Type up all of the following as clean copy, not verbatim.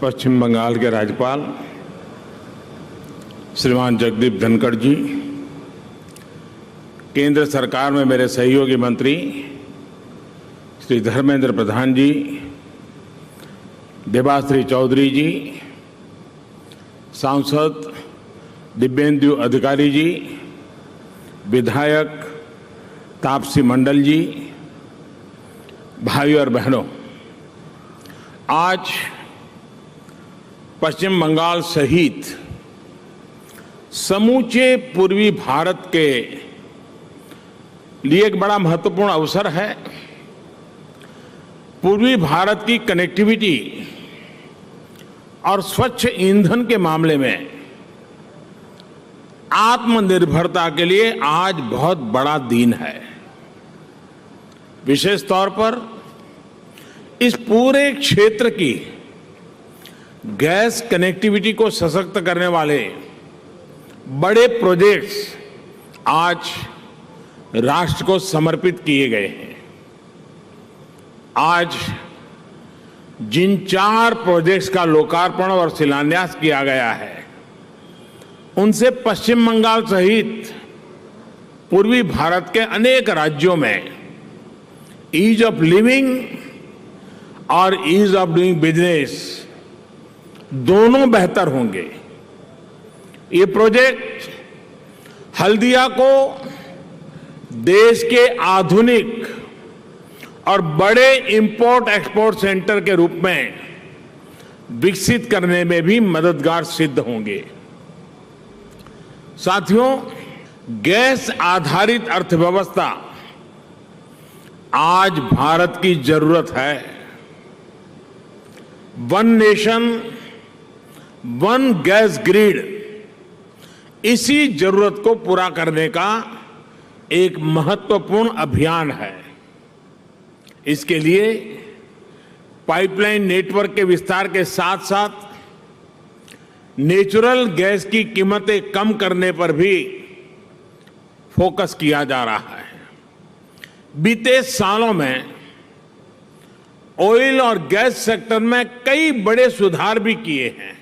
पश्चिम बंगाल के राज्यपाल श्रीमान जगदीप धनखड़ जी, केंद्र सरकार में मेरे सहयोगी मंत्री श्री धर्मेंद्र प्रधान जी, देबाश्री चौधरी जी, सांसद दिव्येंदु अधिकारी जी, विधायक तापसी मंडल जी, भाइयों और बहनों, आज पश्चिम बंगाल सहित समूचे पूर्वी भारत के लिए एक बड़ा महत्वपूर्ण अवसर है। पूर्वी भारत की कनेक्टिविटी और स्वच्छ ईंधन के मामले में आत्मनिर्भरता के लिए आज बहुत बड़ा दिन है। विशेष तौर पर इस पूरे क्षेत्र की गैस कनेक्टिविटी को सशक्त करने वाले बड़े प्रोजेक्ट्स आज राष्ट्र को समर्पित किए गए हैं। आज जिन 4 प्रोजेक्ट्स का लोकार्पण और शिलान्यास किया गया है, उनसे पश्चिम बंगाल सहित पूर्वी भारत के अनेक राज्यों में ईज ऑफ लिविंग और ईज ऑफ डूइंग बिजनेस दोनों बेहतर होंगे। ये प्रोजेक्ट हल्दिया को देश के आधुनिक और बड़े इंपोर्ट एक्सपोर्ट सेंटर के रूप में विकसित करने में भी मददगार सिद्ध होंगे। साथियों, गैस आधारित अर्थव्यवस्था आज भारत की जरूरत है। One nation one gas grid इसी जरूरत को पूरा करने का एक महत्वपूर्ण अभियान है। इसके लिए पाइपलाइन नेटवर्क के विस्तार के साथ साथ नेचुरल गैस की कीमतें कम करने पर भी फोकस किया जा रहा है। बीते सालों में ऑयल और गैस सेक्टर में कई बड़े सुधार भी किए हैं।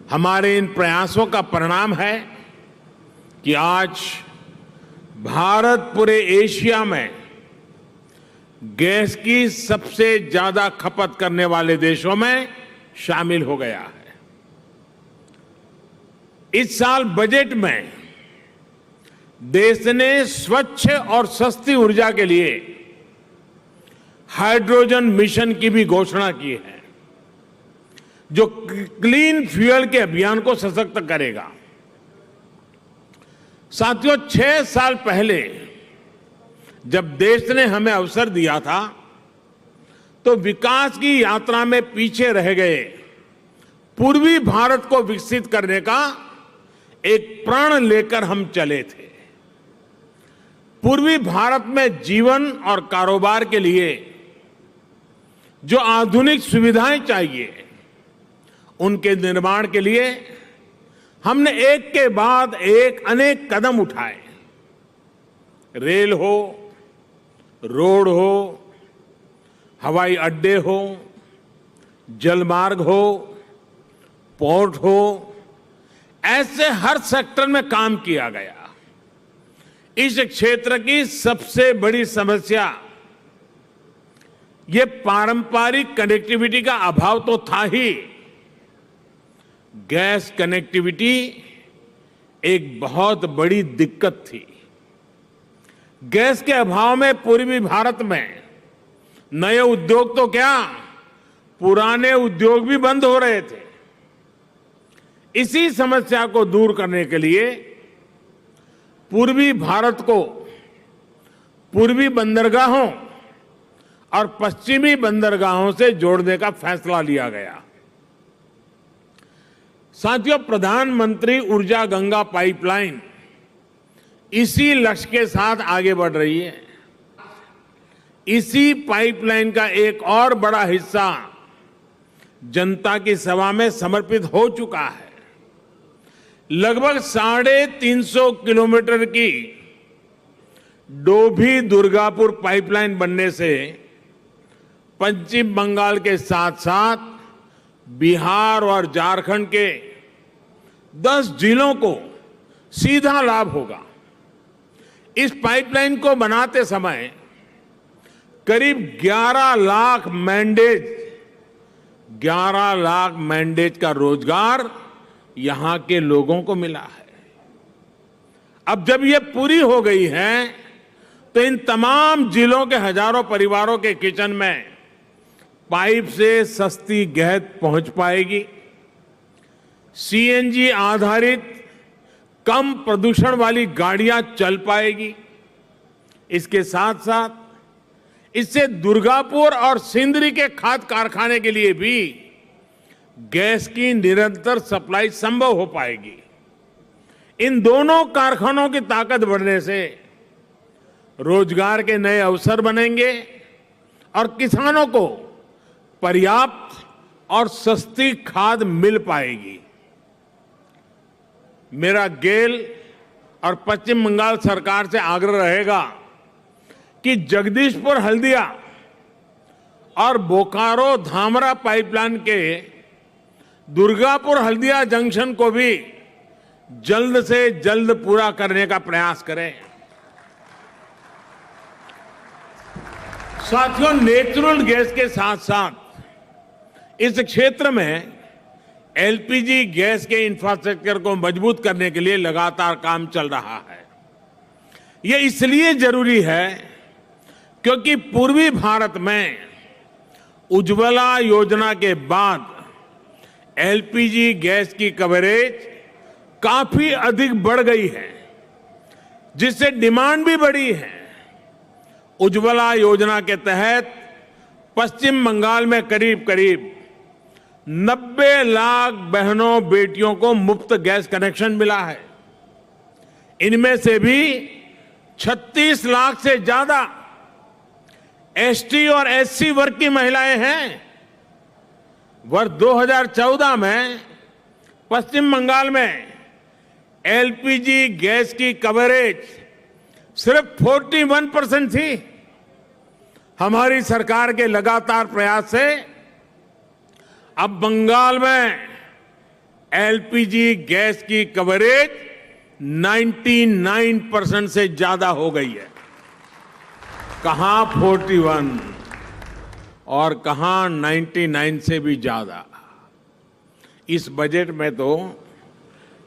हमारे इन प्रयासों का परिणाम है कि आज भारत पूरे एशिया में गैस की सबसे ज्यादा खपत करने वाले देशों में शामिल हो गया है। इस साल बजट में देश ने स्वच्छ और सस्ती ऊर्जा के लिए हाइड्रोजन मिशन की भी घोषणा की है, जो क्लीन फ्यूल के अभियान को सशक्त करेगा। साथियों, 6 साल पहले जब देश ने हमें अवसर दिया था, तो विकास की यात्रा में पीछे रह गए पूर्वी भारत को विकसित करने का एक प्रण लेकर हम चले थे। पूर्वी भारत में जीवन और कारोबार के लिए जो आधुनिक सुविधाएं चाहिए, उनके निर्माण के लिए हमने एक के बाद एक अनेक कदम उठाए। रेल हो, रोड हो, हवाई अड्डे हो, जलमार्ग हो, पोर्ट हो, ऐसे हर सेक्टर में काम किया गया। इस क्षेत्र की सबसे बड़ी समस्या ये पारंपरिक कनेक्टिविटी का अभाव तो था ही, गैस कनेक्टिविटी एक बहुत बड़ी दिक्कत थी। गैस के अभाव में पूर्वी भारत में नए उद्योग तो क्या, पुराने उद्योग भी बंद हो रहे थे। इसी समस्या को दूर करने के लिए पूर्वी भारत को पूर्वी बंदरगाहों और पश्चिमी बंदरगाहों से जोड़ने का फैसला लिया गया। साथियों, प्रधानमंत्री ऊर्जा गंगा पाइपलाइन इसी लक्ष्य के साथ आगे बढ़ रही है। इसी पाइपलाइन का एक और बड़ा हिस्सा जनता की सेवा में समर्पित हो चुका है। लगभग 350 किलोमीटर की डोभी दुर्गापुर पाइपलाइन बनने से पश्चिम बंगाल के साथ साथ बिहार और झारखंड के 10 जिलों को सीधा लाभ होगा। इस पाइपलाइन को बनाते समय करीब 11 लाख मैंडेज का रोजगार यहां के लोगों को मिला है। अब जब ये पूरी हो गई है तो इन तमाम जिलों के हजारों परिवारों के किचन में पाइप से सस्ती गैस पहुंच पाएगी। सीएनजी आधारित कम प्रदूषण वाली गाड़ियां चल पाएगी। इसके साथ साथ इससे दुर्गापुर और सिंदरी के खाद कारखाने के लिए भी गैस की निरंतर सप्लाई संभव हो पाएगी। इन दोनों कारखानों की ताकत बढ़ने से रोजगार के नए अवसर बनेंगे और किसानों को पर्याप्त और सस्ती खाद मिल पाएगी। मेरा गेल और पश्चिम बंगाल सरकार से आग्रह रहेगा कि जगदीशपुर हल्दिया और बोकारो धामरा पाइपलाइन के दुर्गापुर हल्दिया जंक्शन को भी जल्द से जल्द पूरा करने का प्रयास करें। साथियों, नेचुरल गैस के साथ साथ इस क्षेत्र में एलपीजी गैस के इंफ्रास्ट्रक्चर को मजबूत करने के लिए लगातार काम चल रहा है। यह इसलिए जरूरी है क्योंकि पूर्वी भारत में उज्ज्वला योजना के बाद एलपीजी गैस की कवरेज काफी अधिक बढ़ गई है, जिससे डिमांड भी बढ़ी है। उज्ज्वला योजना के तहत पश्चिम बंगाल में करीब करीब 90 लाख बहनों बेटियों को मुफ्त गैस कनेक्शन मिला है। इनमें से भी 36 लाख से ज्यादा एसटी और एससी वर्ग की महिलाएं हैं। वर्ष 2014 में पश्चिम बंगाल में एलपीजी गैस की कवरेज सिर्फ 41% थी। हमारी सरकार के लगातार प्रयास से अब बंगाल में एलपीजी गैस की कवरेज 99% से ज्यादा हो गई है। कहां 41 और कहां 99 से भी ज्यादा। इस बजट में तो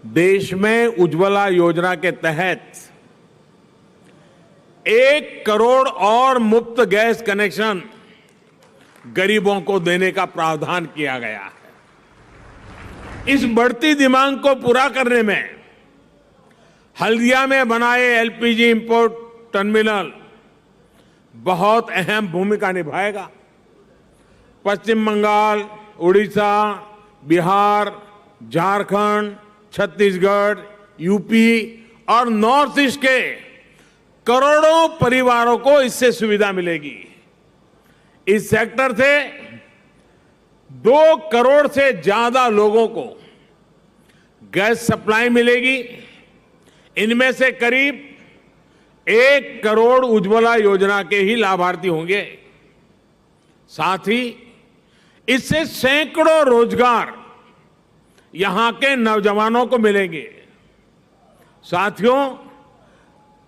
देश में उज्ज्वला योजना के तहत 1 करोड़ और मुफ्त गैस कनेक्शन गरीबों को देने का प्रावधान किया गया है। इस बढ़ती डिमांड को पूरा करने में हल्दिया में बनाए एलपीजी इंपोर्ट टर्मिनल बहुत अहम भूमिका निभाएगा। पश्चिम बंगाल, उड़ीसा, बिहार, झारखंड, छत्तीसगढ़, यूपी और नॉर्थ ईस्ट के करोड़ों परिवारों को इससे सुविधा मिलेगी। इस सेक्टर से 2 करोड़ से ज्यादा लोगों को गैस सप्लाई मिलेगी। इनमें से करीब 1 करोड़ उज्ज्वला योजना के ही लाभार्थी होंगे। साथ ही इससे सैकड़ों रोजगार यहां के नौजवानों को मिलेंगे। साथियों,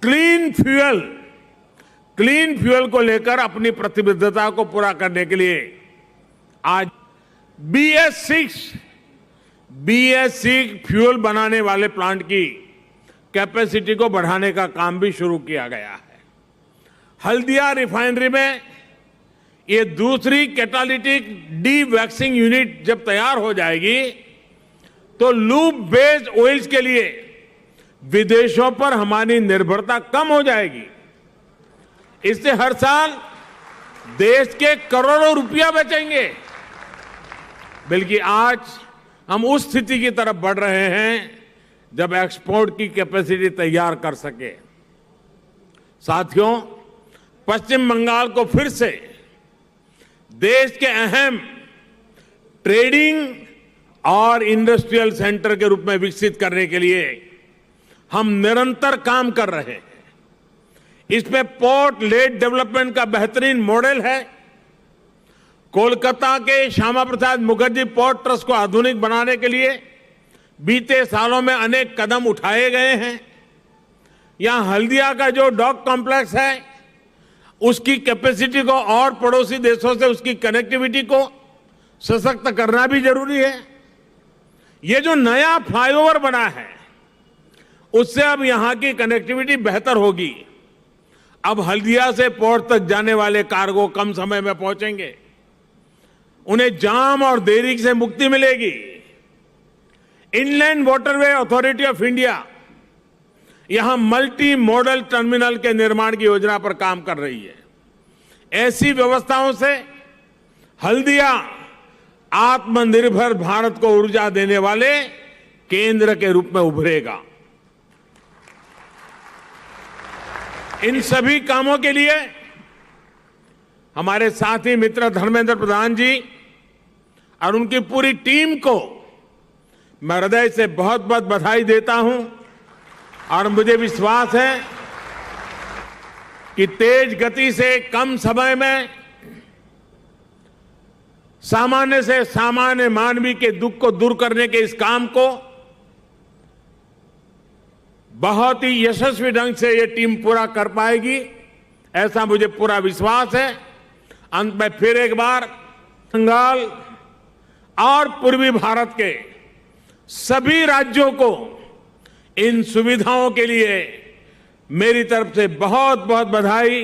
क्लीन फ्यूल को लेकर अपनी प्रतिबद्धता को पूरा करने के लिए आज BS6 फ्यूल बनाने वाले प्लांट की कैपेसिटी को बढ़ाने का काम भी शुरू किया गया है। हल्दिया रिफाइनरी में ये दूसरी कैटालिटिक डी-वैक्सिंग यूनिट जब तैयार हो जाएगी तो लूप बेस्ड ऑयल्स के लिए विदेशों पर हमारी निर्भरता कम हो जाएगी। इससे हर साल देश के करोड़ों रुपया बचेंगे। बल्कि आज हम उस स्थिति की तरफ बढ़ रहे हैं जब एक्सपोर्ट की कैपेसिटी तैयार कर सके। साथियों, पश्चिम बंगाल को फिर से देश के अहम ट्रेडिंग और इंडस्ट्रियल सेंटर के रूप में विकसित करने के लिए हम निरंतर काम कर रहे हैं। इसमें पोर्ट लेड डेवलपमेंट का बेहतरीन मॉडल है। कोलकाता के श्यामा प्रसाद मुखर्जी पोर्ट ट्रस्ट को आधुनिक बनाने के लिए बीते सालों में अनेक कदम उठाए गए हैं। यहां हल्दिया का जो डॉक कॉम्प्लेक्स है, उसकी कैपेसिटी को और पड़ोसी देशों से उसकी कनेक्टिविटी को सशक्त करना भी जरूरी है। ये जो नया फ्लाईओवर बना है, उससे अब यहां की कनेक्टिविटी बेहतर होगी। अब हल्दिया से पोर्ट तक जाने वाले कार्गो कम समय में पहुंचेंगे, उन्हें जाम और देरी से मुक्ति मिलेगी। Inland waterway authority of India यहां मल्टी मॉडल टर्मिनल के निर्माण की योजना पर काम कर रही है। ऐसी व्यवस्थाओं से हल्दिया आत्मनिर्भर भारत को ऊर्जा देने वाले केंद्र के रूप में उभरेगा। इन सभी कामों के लिए हमारे साथी मित्र धर्मेंद्र प्रधान जी और उनकी पूरी टीम को मैं हृदय से बहुत बहुत बधाई देता हूं और मुझे विश्वास है कि तेज गति से कम समय में सामान्य से सामान्य मानवीय के दुख को दूर करने के इस काम को बहुत ही यशस्वी ढंग से ये टीम पूरा कर पाएगी, ऐसा मुझे पूरा विश्वास है। अंत में फिर एक बार बंगाल और पूर्वी भारत के सभी राज्यों को इन सुविधाओं के लिए मेरी तरफ से बहुत बहुत बधाई,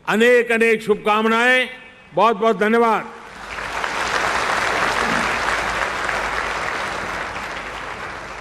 अनेक अनेक शुभकामनाएं। बहुत बहुत धन्यवाद।